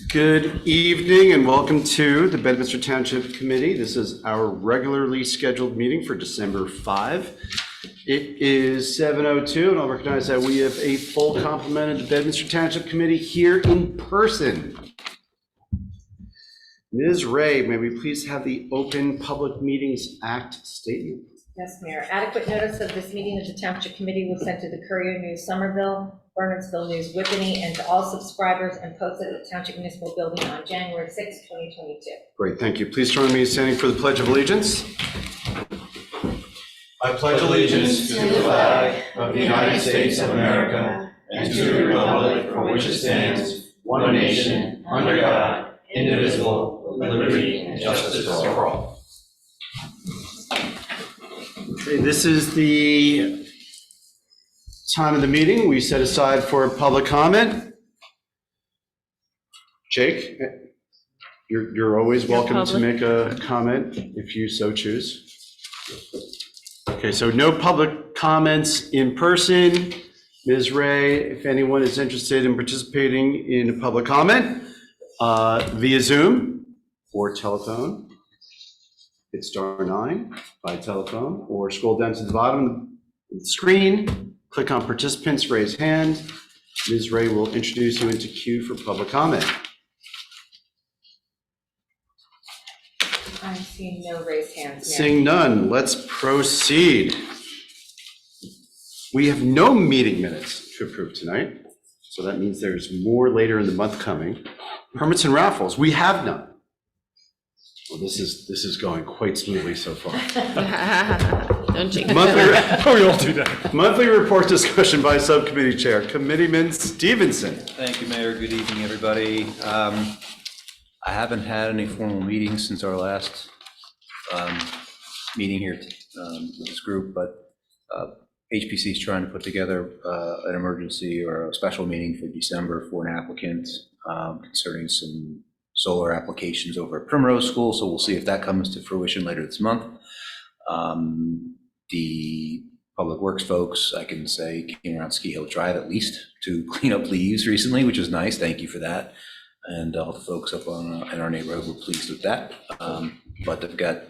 Good evening and welcome to the Bedminster Township Committee. This is our regularly scheduled meeting for December 5. It is 7:02 and I'll recognize that we have a full complement of the Bedminster Township Committee here in person. Ms. Ray, may we please have the Open Public Meetings Act statement? Yes, Mayor. Adequate notice of this meeting of the Township Committee was sent to the Courier News Somerville, Bernardsville News Whippany, and to all subscribers and posted at the Township Municipal Building on January 6, 2022. Great, thank you. Please join me in standing for the Pledge of Allegiance. I pledge allegiance to the flag of the United States of America and to the republic for which it stands, one nation, under God, indivisible, with liberty and justice for all. Okay, this is the time of the meeting we set aside for public comment. Jake, you're always welcome to make a comment if you so choose. Okay, so no public comments in person. Ms. Ray, if anyone is interested in participating in a public comment via Zoom or telephone, hit *9 by telephone, or scroll down to the bottom of the screen, click on participants, raise hand. Ms. Ray will introduce you into queue for public comment. I'm seeing no raised hands, Mayor. Seeing none, let's proceed. We have no meeting minutes to approve tonight, so that means there's more later in the month coming. Permits and raffles, we have none. Well, this is going quite smoothly so far. Don't jinx We all do that. Monthly report discussion by subcommittee chair, Committeeman Stevenson. Thank you, Mayor. Good evening, everybody. I haven't had any formal meetings since our last meeting here with this group, but HPC is trying to put together an emergency or a special meeting for December for an applicant concerning some solar applications over at Primrose School, so we'll see if that comes to fruition later this month. The Public Works folks, I can say, came around Ski Hill Drive at least to clean up leaves recently, which is nice. Thank you for that. And all the folks up in our neighborhood were pleased with that. But I've got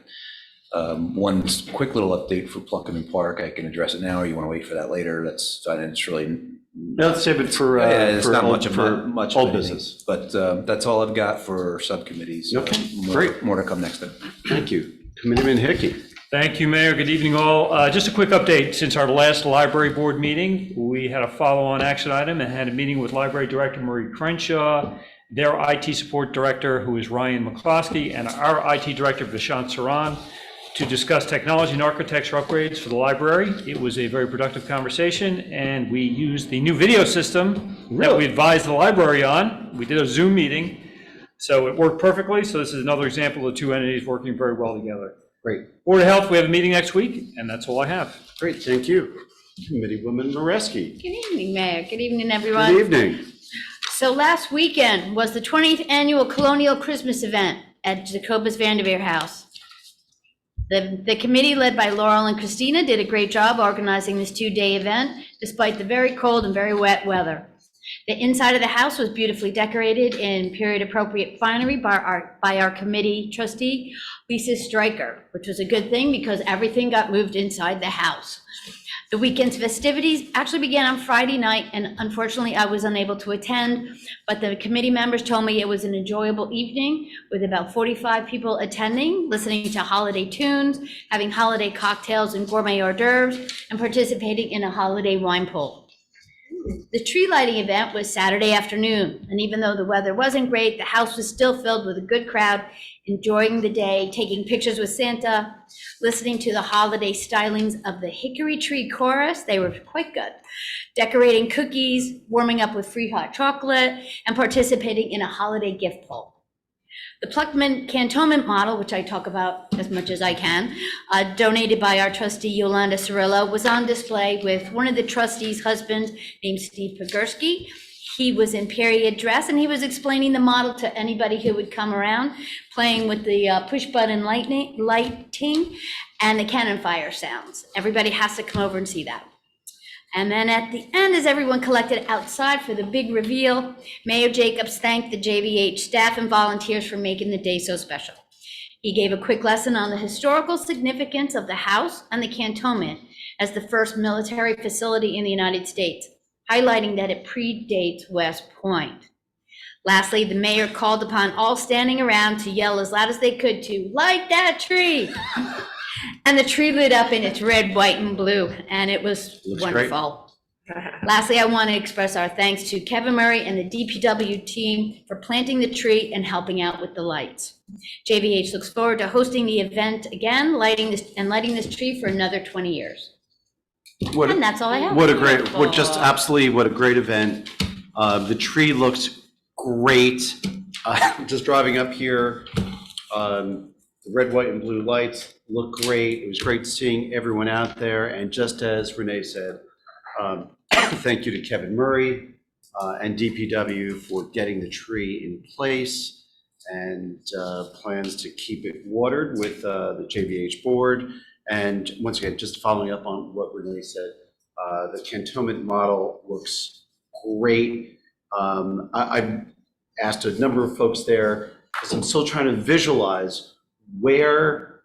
one quick little update for Pluckerman Park. I can address it now, or you want to wait for that later? That's fine. It's really Let's save it for it's for not old, much of for much old of anything, business. but that's all I've got for subcommittees. Okay, great. More to come next time. Thank you. Committeeman Hickey. Thank you, Mayor. Good evening, all. Just a quick update. Since our last library board meeting, we had a follow-on action item and had a meeting with Library Director Marie Crenshaw, their IT support director, who is Ryan McCloskey, and our IT director, Vishant Saran, to discuss technology and architecture upgrades for the library. It was a very productive conversation, and we used the new video system that we advised the library on. We did a Zoom meeting, so it worked perfectly. So this is another example of the two entities working very well together. Great. Board of Health, we have a meeting next week, and that's all I have. Great, thank you. Committeewoman Moreski. Good evening, Mayor. Good evening, everyone. Good evening. So last weekend was the 20th annual Colonial Christmas event at Jacobus Vanderveer House. The committee, led by Laurel and Christina, did a great job organizing this two-day event, despite the very cold and very wet weather. The inside of the house was beautifully decorated in period-appropriate finery by our committee trustee, Lisa Stryker, which was a good thing because everything got moved inside the house. The weekend's festivities actually began on Friday night, and unfortunately I was unable to attend, but the committee members told me it was an enjoyable evening with about 45 people attending, listening to holiday tunes, having holiday cocktails and gourmet hors d'oeuvres, and participating in a holiday wine pool. The tree lighting event was Saturday afternoon, and even though the weather wasn't great, the house was still filled with a good crowd, enjoying the day, taking pictures with Santa, listening to the holiday stylings of the Hickory Tree Chorus. They were quite good. Decorating cookies, warming up with free hot chocolate, and participating in a holiday gift poll. The Pluckman Cantonment model, which I talk about as much as I can, donated by our trustee Yolanda Cirillo, was on display with one of the trustees' husbands named Steve Pogorski. He was in period dress, and he was explaining the model to anybody who would come around, playing with the push button lighting and the cannon fire sounds. Everybody has to come over and see that. And then at the end, as everyone collected outside for the big reveal, Mayor Jacobs thanked the JVH staff and volunteers for making the day so special. He gave a quick lesson on the historical significance of the house and the cantonment as the first military facility in the United States, highlighting that it predates West Point. Lastly, the mayor called upon all standing around to yell as loud as they could to "Light that tree!" And the tree lit up in its red, white, and blue, and it was Looks great. wonderful. Lastly, I want to express our thanks to Kevin Murray and the DPW team for planting the tree and helping out with the lights. JVH looks forward to hosting the event again, lighting this tree for another 20 years. What, And that's all I have. what a great, what just absolutely, what a great event. The tree looks great. Just driving up here, the red, white, and blue lights look great. It was great seeing everyone out there. And just as Renee said, thank you to Kevin Murray and DPW for getting the tree in place and plans to keep it watered with the JVH board. And once again, just following up on what Renee said, the cantonment model looks great. I've asked a number of folks there because I'm still trying to visualize where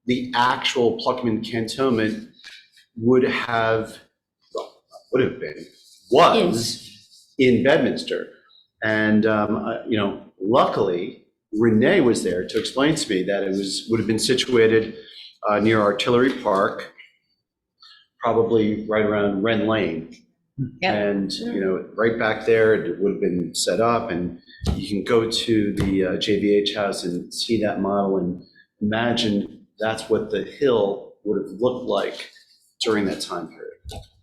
the actual Pluckerman cantonment would have been, was in Bedminster. And, luckily, Renee was there to explain to me that it would have been situated near Artillery Park, probably right around Wren Lane. Yep. And, right back there, it would have been set up, and you can go to the JVH house and see that model and imagine that's what the hill would have looked like during that time period.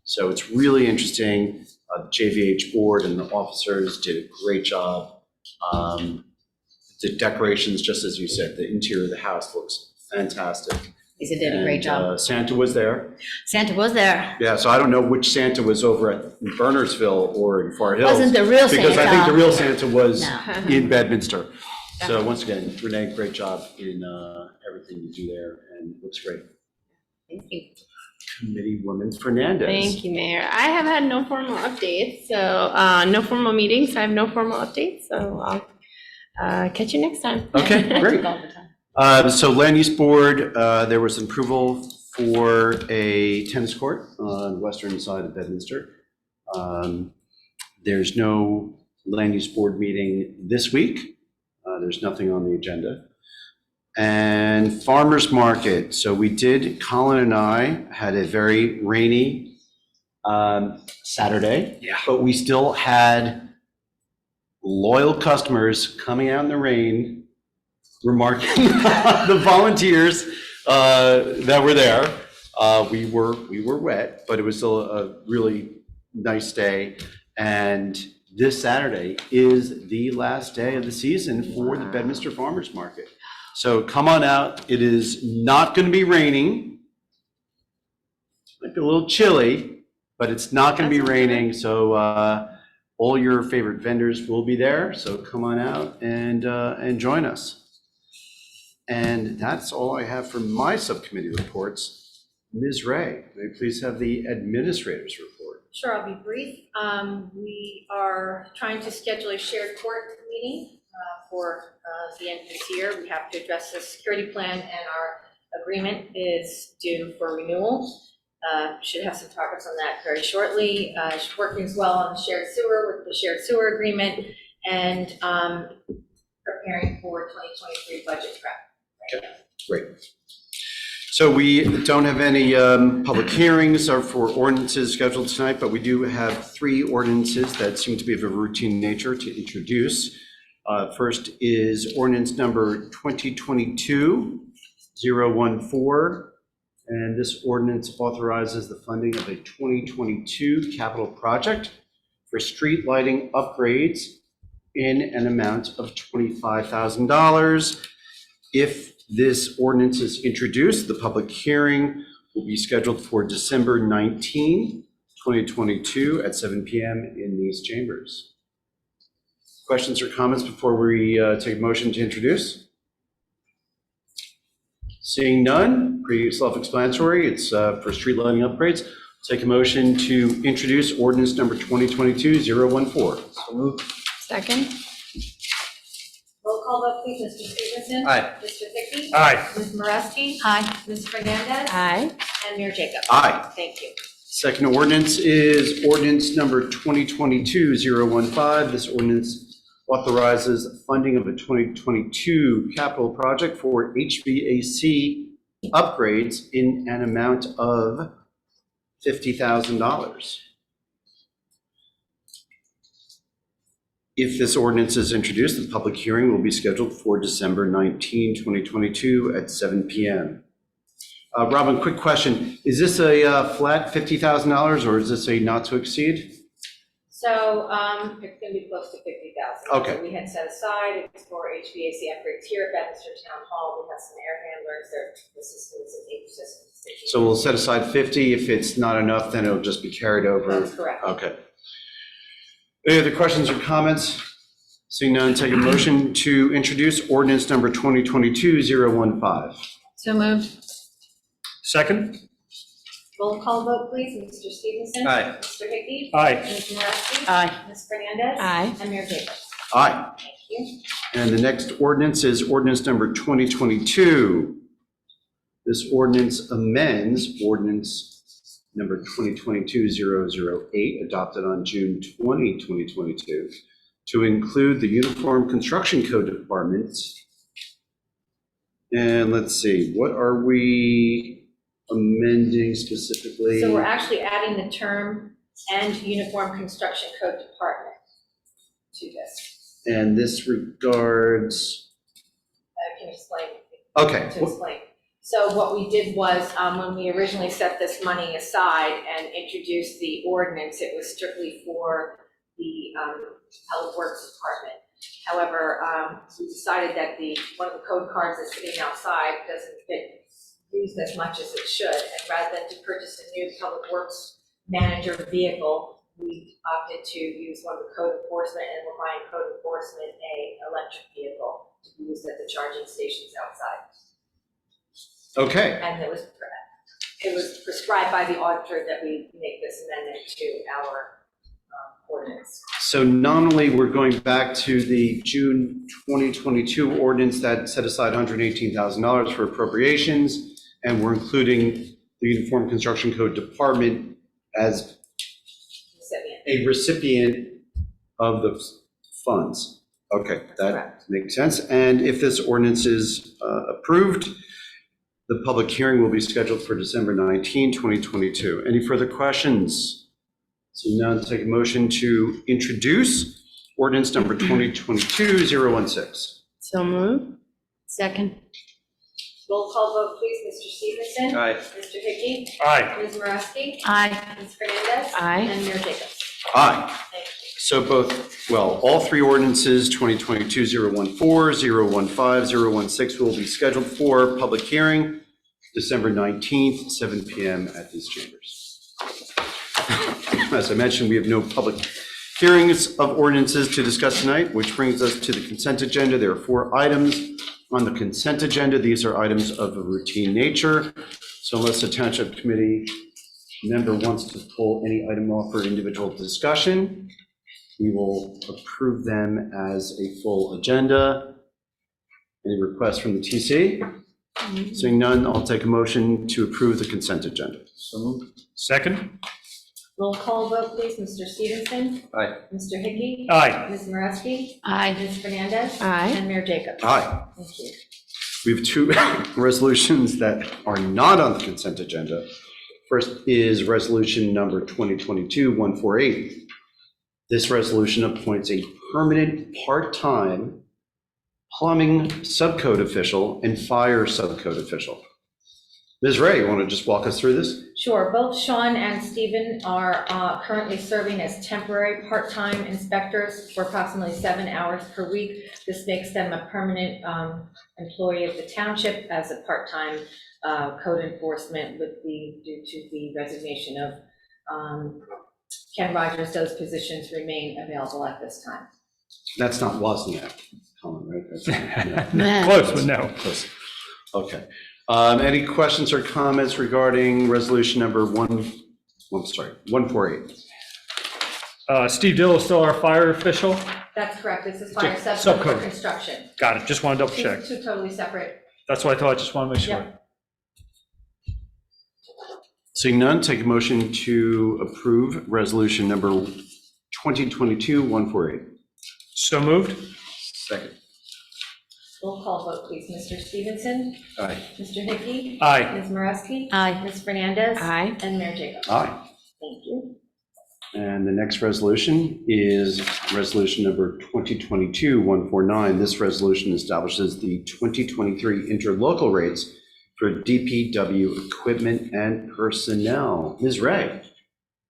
So it's really interesting. The JVH board and the officers did a great job. The decorations, just as you said, the interior of the house looks fantastic. Lisa did a great job. Santa was there. Santa was there. Yeah, so I don't know which Santa was over at Bernardsville or in Far Hills. Wasn't the real Because I think Santa. the real Santa was No. in Bedminster. So once again, Renee, great job in everything you do there, and it looks great. Thank you. Committee Woman Fernandez. Thank you, Mayor. I have had no formal updates, so no formal meetings, so I have no formal updates, so I'll catch you next time. Okay, great. So Land Use Board, there was an approval for a tennis court on the western side of Bedminster. There's no Land Use Board meeting this week. There's nothing on the agenda. And Farmers Market. So Colin and I had a very rainy Saturday. Yeah. But we still had loyal customers coming out in the rain, remarking on the volunteers that were there. We were wet, but it was still a really nice day. And this Saturday is the last day of the season for the Bedminster Farmers Market. So come on out. It is not going to be raining. It might be a little chilly, but it's not going to be raining. So all your favorite vendors will be there. So come on out and join us. And that's all I have for my subcommittee reports. Ms. Ray, may I please have the administrator's report? Sure, I'll be brief. We are trying to schedule a shared court meeting for the end of this year. We have to address the security plan, and our agreement is due for renewal. Should have some progress on that very shortly. Working as well on the shared sewer with the shared sewer agreement, and preparing for 2023 budget prep. Okay, great. So we don't have any public hearings or for ordinances scheduled tonight, but we do have 3 ordinances that seem to be of a routine nature to introduce. First is ordinance number 2022-014, and this ordinance authorizes the funding of a 2022 capital project for street lighting upgrades in an amount of $25,000. If this ordinance is introduced, the public hearing will be scheduled for December 19, 2022 at 7 p.m. in these chambers. Questions or comments before we take a motion to introduce? Seeing none, pretty self-explanatory. It's for street lighting upgrades. Take a motion to introduce ordinance number 2022-014. So moved. Second? Roll call vote, please. Mr. Stevenson? Aye. Mr. Hickey? Aye. Ms. Moreski? Aye. Ms. Fernandez? Aye. And Mayor Jacob? Aye. Thank you. Second ordinance is ordinance number 2022-015. This ordinance authorizes funding of a 2022 capital project for HVAC upgrades in an amount of $50,000. If this ordinance is introduced, the public hearing will be scheduled for December 19, 2022 at 7 p.m. Robin, quick question. Is this a flat $50,000 or is this a not to exceed? So it's going to be close to 50,000. Okay. So we had set aside, it's for HVAC upgrades here at Bedminster Town Hall. We have some air handlers, their assistants and heat systems. So we'll set aside 50. If it's not enough, then it'll just be carried over. That's correct. Okay. Any other questions or comments? Seeing none, take a motion to introduce ordinance number 2022-015. So moved. Second? Roll call vote, please. Mr. Stevenson? Aye. Mr. Hickey? Aye. Ms. Moreski? Aye. Ms. Fernandez? Aye. And Mayor Jacob? Aye. Thank you. And the next ordinance is ordinance number 2022. This ordinance amends ordinance number 2022-008, adopted on June 20, 2022, to include the Uniform Construction Code Department. And let's see, what are we amending specifically? So we're actually adding the term "and Uniform Construction Code Department" to this. And this regards, I can explain. okay. To explain. So what we did was, when we originally set this money aside and introduced the ordinance, it was strictly for the Public Works Department. However, we decided that one of the code cards that's sitting outside doesn't get used as much as it should. And rather than to purchase a new Public Works manager vehicle, we opted to use one of the code enforcement, and we're buying code enforcement an electric vehicle to be used at the charging stations outside. Okay, And it was prescribed by the auditor that we make this amendment to our ordinance. so nominally, we're going back to the June 2022 ordinance that set aside $118,000 for appropriations, and we're including the Uniform Construction Code Department as a recipient of the funds. Okay, that Correct. makes sense. And if this ordinance is approved, the public hearing will be scheduled for December 19, 2022. Any further questions? So now take a motion to introduce ordinance number 2022-016. So moved. Second. Roll call vote, please. Mr. Stevenson? Aye. Mr. Hickey? Aye. Ms. Moreski? Aye. Ms. Fernandez? Aye. And Mayor Jacob? Aye. Thank you. So all three ordinances, 2022-014, 015, 016, will be scheduled for public hearing December 19th, 7 p.m. at these chambers. As I mentioned, we have no public hearings of ordinances to discuss tonight, which brings us to the consent agenda. There are 4 items on the consent agenda. These are items of a routine nature. So unless the Township Committee member wants to pull any item off for individual discussion, we will approve them as a full agenda. Any requests from the TC? Seeing none, I'll take a motion to approve the consent agenda. So moved. Second? Roll call vote, please. Mr. Stevenson? Aye. Mr. Hickey? Aye. Ms. Moreski? Aye. Ms. Fernandez? Aye. And Mayor Jacob? Aye. Thank you. We have 2 resolutions that are not on the consent agenda. First is resolution number 2022-148. This resolution appoints a permanent part-time plumbing subcode official and fire subcode official. Ms. Ray, you want to just walk us through this? Sure. Both Sean and Stephen are currently serving as temporary part-time inspectors for approximately 7 hours per week. This makes them a permanent employee of the township as a part-time code enforcement due to the resignation of Ken Rogers. Those positions remain available at this time. That's not Wozniak, Colin, right? That's no. Close, but no. Close. Okay. Any questions or comments regarding resolution number 148? I'm sorry, 148. Steve Dill is still our fire official. That's correct, this is fire Subcode. subcode for construction. Got it, just want to double check. Two totally separate. That's what I thought, just want to make sure. Yep. Seeing none, take a motion to approve resolution number 2022-148. So moved? Second. Roll call vote, please. Mr. Stevenson? Aye. Mr. Hickey? Aye. Ms. Moreski? Aye. Ms. Fernandez? Aye. And Mayor Jacobs? Aye. Thank you. And the next resolution is resolution number 2022-149. This resolution establishes the 2023 interlocal rates for DPW equipment and personnel. Ms. Ray,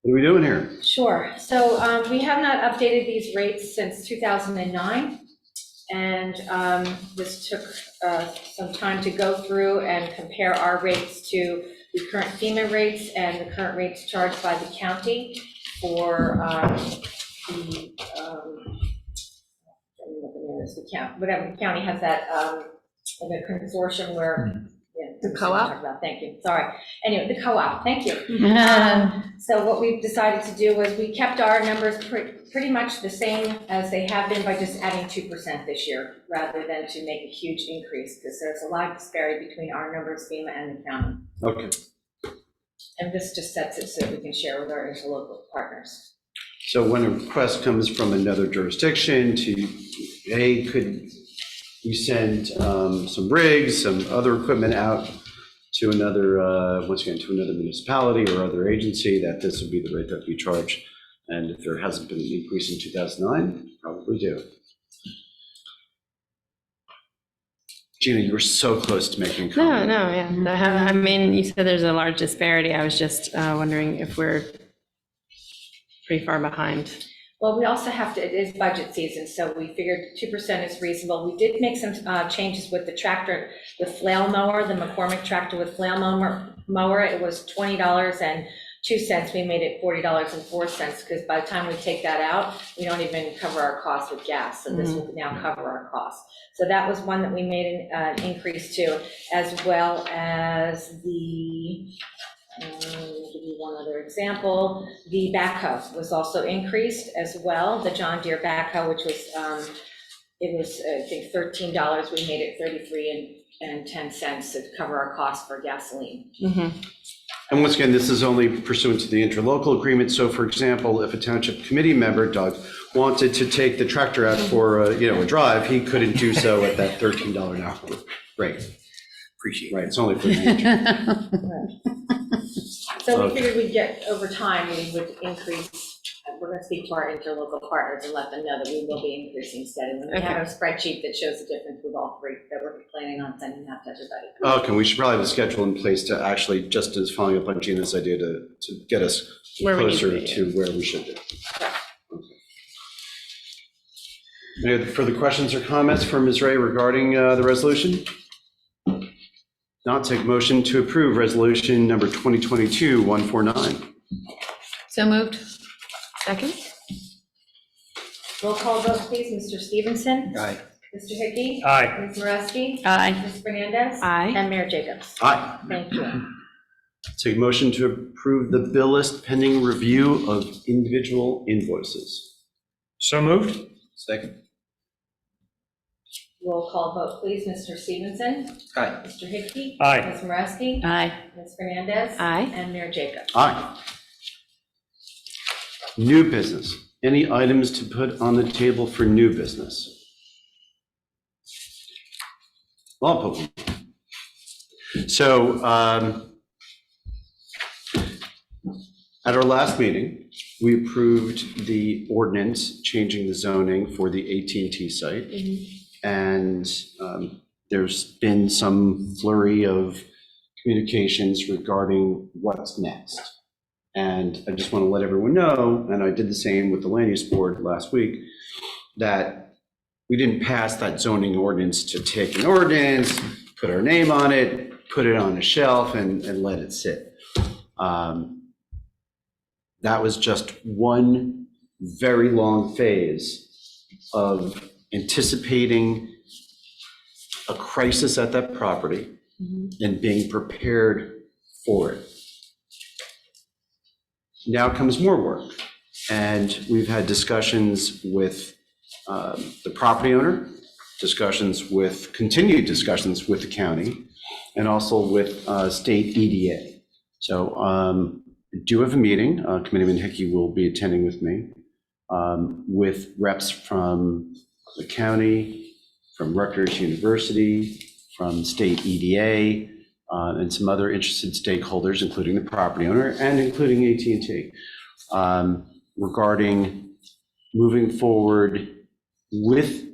what are we doing here? Sure. So we have not updated these rates since 2009. And this took some time to go through and compare our rates to the current FEMA rates and the current rates charged by the county for whatever the county has that, the consortium where. The co-op? Talk about, thank you, sorry. Anyway, the co-op, thank you. So what we've decided to do was we kept our numbers pretty much the same as they have been by just adding 2% this year, rather than to make a huge increase, because there's a lot of disparity between our numbers, FEMA and the county. Okay. And this just sets it so we can share with our interlocal partners. So when a request comes from another jurisdiction to, hey, could you send some rigs, some other equipment out to another, once again, to another municipality or other agency, that this would be the rate that we charge. And if there hasn't been an increase in 2009, probably do. Gina, you were so close to making a comment. No, yeah. I mean, you said there's a large disparity. I was just wondering if we're pretty far behind. Well, we also have to, it is budget season, so we figured 2% is reasonable. We did make some changes with the tractor, the flail mower, the McCormick tractor with flail mower. It was $20.02. We made it $40.04, because by the time we take that out, we don't even cover our costs with gas. So this will now cover our costs. So that was one that we made an increase to, as well as the, let me give you one other example. The backhoe was also increased as well. The John Deere backhoe, which was, it was, I think, $13. We made it $33.10 to cover our cost for gasoline. And once again, this is only pursuant to the interlocal agreement. So for example, if a township committee member, Doug, wanted to take the tractor out for a drive, he couldn't do so at that $13 an hour rate. Appreciate it. Right, it's only for the So we figured we'd get, over time, we would increase, we're going to speak to our interlocal partners and let them know that we will be increasing steadily. We have a spreadsheet that shows the difference with all three that we're planning on sending out to everybody. Okay, we should probably have a schedule in place to actually, just as following up on Gina's idea, to get us Where we need to closer be, to where we should be. Okay. Any other further questions or comments from Ms. Ray regarding the resolution? Not take motion to approve resolution number 2022-149. So moved. Second? Roll call vote, please. Mr. Stevenson? Aye. Mr. Hickey? Aye. Ms. Moreski? Aye. Ms. Fernandez? Aye. And Mayor Jacobs? Aye. Thank you. Take motion to approve the bill list pending review of individual invoices. So moved? Second. Roll call vote, please. Mr. Stevenson? Aye. Mr. Hickey? Aye. Ms. Moreski? Aye. Ms. Fernandez? Aye. And Mayor Jacobs? Aye. New business. Any items to put on the table for new business? Well, I'll put one. So at our last meeting, we approved the ordinance changing the zoning for the AT&T site. And there's been some flurry of communications regarding what's next. And I just want to let everyone know, and I did the same with the land use board last week, that we didn't pass that zoning ordinance to take an ordinance, put our name on it, put it on a shelf, and let it sit. That was just one very long phase of anticipating a crisis at that property and being prepared for it. now comes more work. And we've had discussions with the property owner, continued discussions with the county, and also with state EDA. So I do have a meeting, Committeeman Hickey will be attending with me, with reps from the county, from Rutgers University, from state EDA, and some other interested stakeholders, including the property owner and including AT&T, regarding moving forward with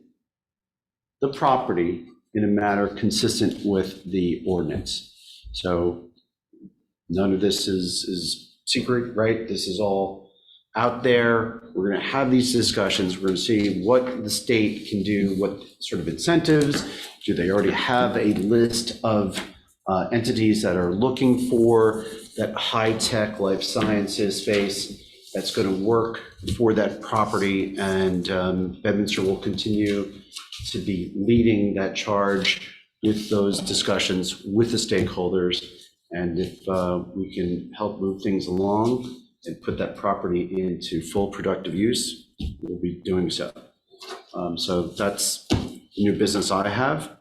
the property in a manner consistent with the ordinance. So none of this is secret, right? This is all out there. We're going to have these discussions. We're going to see what the state can do, what sort of incentives. Do they already have a list of entities that are looking for that high-tech life sciences space that's going to work for that property? And Bedminster will continue to be leading that charge with those discussions with the stakeholders. And if we can help move things along and put that property into full productive use, we'll be doing so. So that's the new business I have.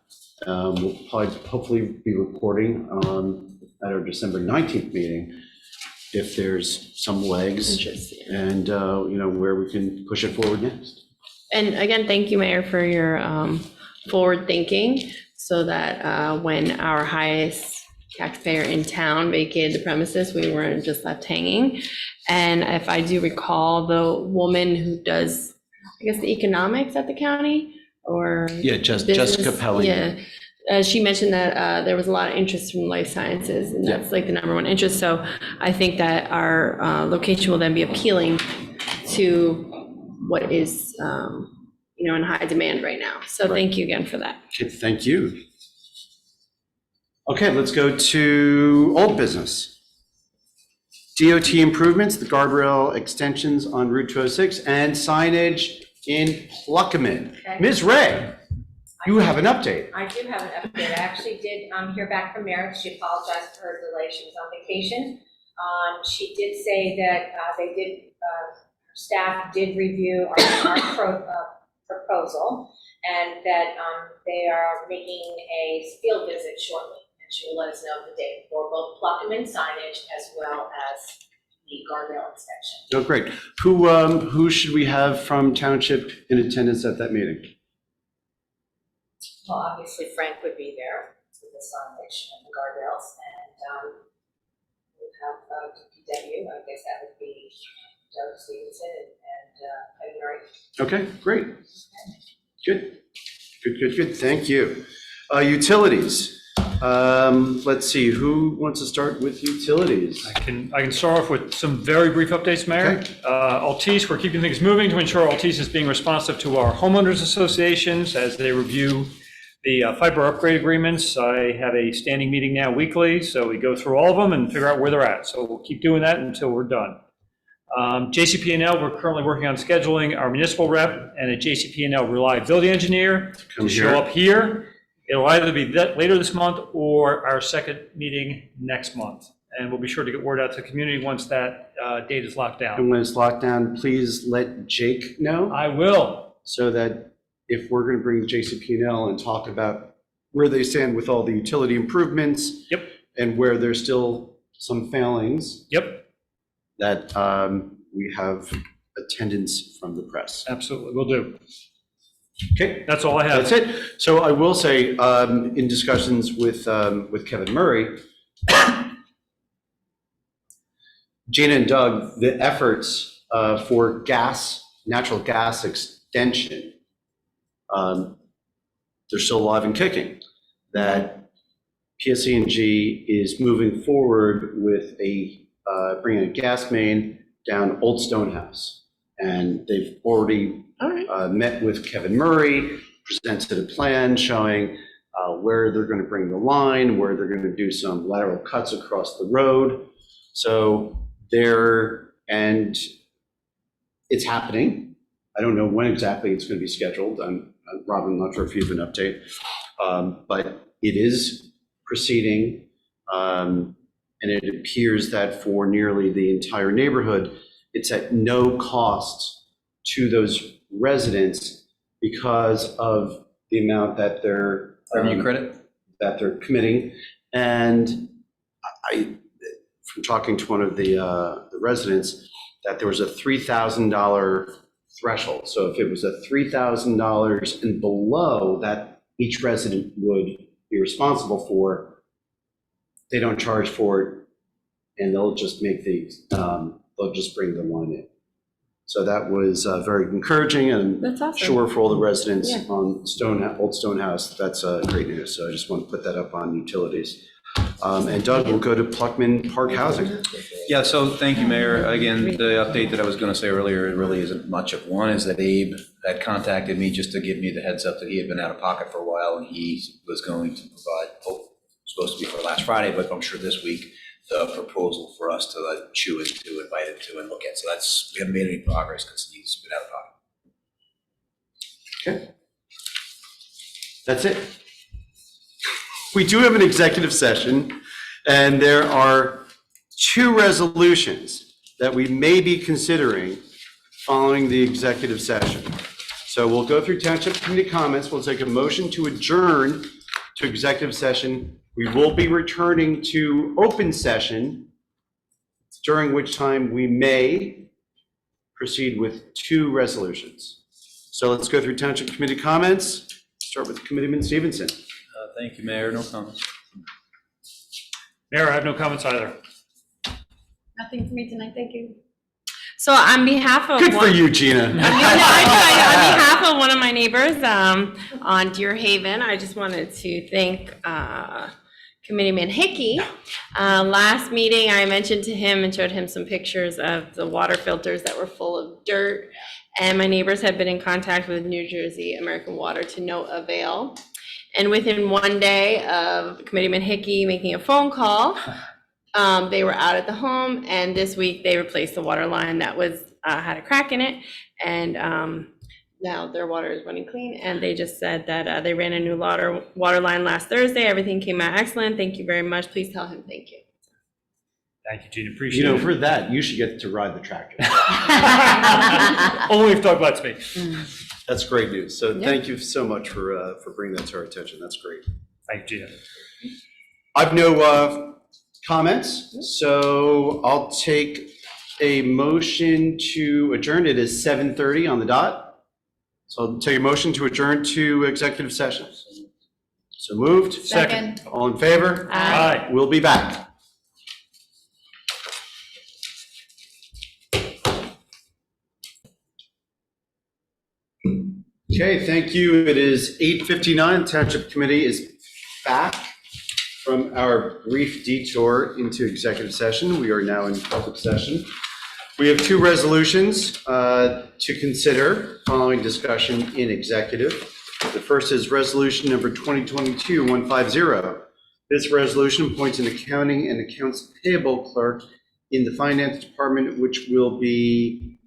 We'll probably hopefully be reporting at our December 19th meeting if there's some legs and where we can push it forward next. And again, thank you, Mayor, for your forward thinking, so that when our highest taxpayer in town vacated the premises, we weren't just left hanging. And if I do recall, the woman who does, I guess, the economics at the county, or Yeah, business, Jessica Pelling. Yeah, she mentioned that there was a lot of interest from life sciences, and that's like the number one interest. So I think that our location will then be appealing to what is, in high demand right now. So thank you again for that. Okay, thank you. Okay, let's go to old business. DOT improvements, the guardrail extensions on Route 206, and signage in Pluckerman. Okay. Ms. Ray, you have an update. I do have an update. I actually did hear back from Meredith. She apologized for her delay. She was on vacation. She did say that staff did review our proposal, and that they are making a field visit shortly, and she will let us know the date for both Pluckerman signage as well as the guardrail inspection. Oh, great. Who should we have from Township in attendance at that meeting? Well, obviously Frank would be there with the signage and the guardrails, and we'll have DPW. I guess that would be Doug Stevenson and Murray. Okay, great. Good. Thank you. Utilities. Let's see, who wants to start with utilities? I can start off with some very brief updates, Mayor. Okay. Altice, we're keeping things moving to ensure Altice is being responsive to our homeowners associations as they review the fiber upgrade agreements. I have a standing meeting now weekly, so we go through all of them and figure out where they're at. So we'll keep doing that until we're done. JCP&L, we're currently working on scheduling our municipal rep and a JCP&L reliability engineer to show up here. It'll either be later this month or our second meeting next month. And we'll be sure to get word out to the community once that date is locked down. And when it's locked down, please let Jake know. I will. So that if we're going to bring the JCP&L and talk about where they stand with all the utility improvements. Yep. And where there's still some failings. Yep. That we have attendance from the press. Absolutely, will do. Okay. That's all I have. That's it. So I will say, in discussions with Kevin Murray, Gina and Doug, the efforts for natural gas extension, they're still alive and kicking. That PSE&G is moving forward with bringing a gas main down Old Stonehouse. And they've already met with Kevin Murray, presented a plan showing where they're going to bring the line, where they're going to do some lateral cuts across the road. So and it's happening. I don't know when exactly it's going to be scheduled. Robin, I'm not sure if you have an update, but it is proceeding. And it appears that for nearly the entire neighborhood, it's at no cost to those residents because of the amount that they're Revenue credit? that they're committing. And from talking to one of the residents, that there was a $3,000 threshold. So if it was a $3,000 and below that each resident would be responsible for, they don't charge for it, and they'll just make they'll just bring the line in. So that was very encouraging, and That's awesome. sure for all the residents Yeah. on Old Stone House, that's great news. So I just want to put that up on utilities. And Doug, we'll go to Pluckman Park Housing. Yeah, so thank you, Mayor. Again, the update that I was going to say earlier, it really isn't much of one, is that Abe had contacted me just to give me the heads up that he had been out of pocket for a while, and he was going to provide, supposed to be for last Friday, but I'm sure this week, the proposal for us to chew into, invite him to, and look at. So that's, we haven't made any progress because he's been out of pocket. Okay. That's it. We do have an executive session, and there are 2 resolutions that we may be considering following the executive session. So we'll go through Township Committee comments. We'll take a motion to adjourn to executive session. We will be returning to open session, during which time we may proceed with 2 resolutions. So let's go through Township Committee comments. Start with Committeeman Stevenson. Thank you, Mayor. No comments. Mayor, I have no comments either. Nothing for me tonight, thank you. So on behalf of Good for you, Gina. On behalf of one of my neighbors on Deer Haven, I just wanted to thank Committeeman Hickey. Last meeting, I mentioned to him and showed him some pictures of the water filters that were full of dirt. And my neighbors have been in contact with New Jersey American Water to no avail. And within one day of Committeeman Hickey making a phone call, they were out at the home, and this week they replaced the water line that was had a crack in it, and now their water is running clean. And they just said that they ran a new water line last Thursday. Everything came out excellent. Thank you very much. Please tell him thank you. Thank you, Gina, appreciate it. For that, you should get to ride the tractor. Only if Doug lets me. That's great news. So thank you so much for bringing that to our attention. That's great. Thank you, Gina. I've no comments, so I'll take a motion to adjourn. It is 7:30 on the dot. So I'll take a motion to adjourn to executive session. So moved. Second. All in favor? Aye. We'll be back. Okay, thank you. It is 8:59. Township Committee is back from our brief detour into executive session. We are now in public session. We have 2 resolutions to consider following discussion in executive. The first is resolution number 2022-150. This resolution appoints an accounting and accounts payable clerk in the finance department, which will be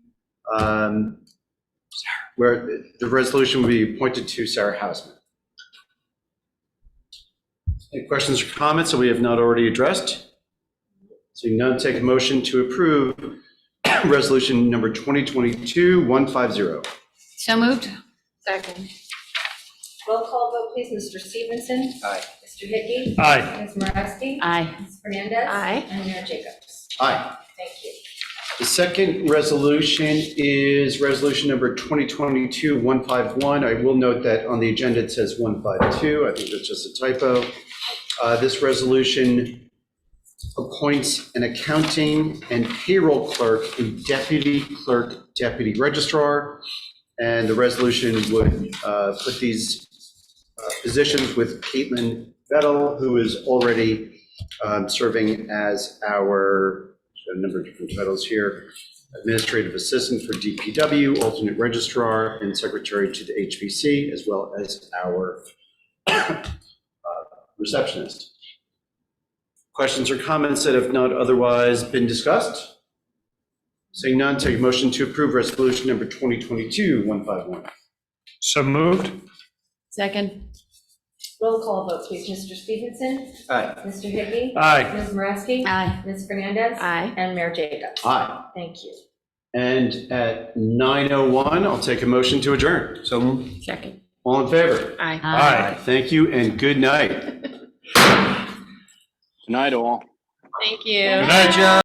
where the resolution will be appointed to Sarah Hausman. Any questions or comments that we have not already addressed? Seeing none, take a motion to approve resolution number 2022-150. So moved? Second. Roll call vote, please. Mr. Stevenson? Aye. Mr. Hickey? Aye. Ms. Moravsky? Aye. Ms. Fernandez? Aye. And Mayor Jacobs? Aye. Thank you. The second resolution is resolution number 2022-151. I will note that on the agenda it says 152. I think that's just a typo. This resolution appoints an accounting and payroll clerk and deputy clerk, deputy registrar. And the resolution would put these positions with Caitlin Vettel, who is already serving as our, a number of different titles here, administrative assistant for DPW, alternate registrar, and secretary to the HVC, as well as our receptionist. Questions or comments that have not otherwise been discussed? Seeing none, take a motion to approve resolution number 2022-151. So moved. Second? Roll call vote, please. Mr. Stevenson? Aye. Mr. Higbee? Aye. Ms. Moreski? Aye. Ms. Fernandez? Aye. And Mayor Jacobs? Aye. Thank you. And at 9:01, I'll take a motion to adjourn. So moved. Second. All in favor? Aye. Aye. Thank you and good night. Good night, all. Thank you. Good night, John.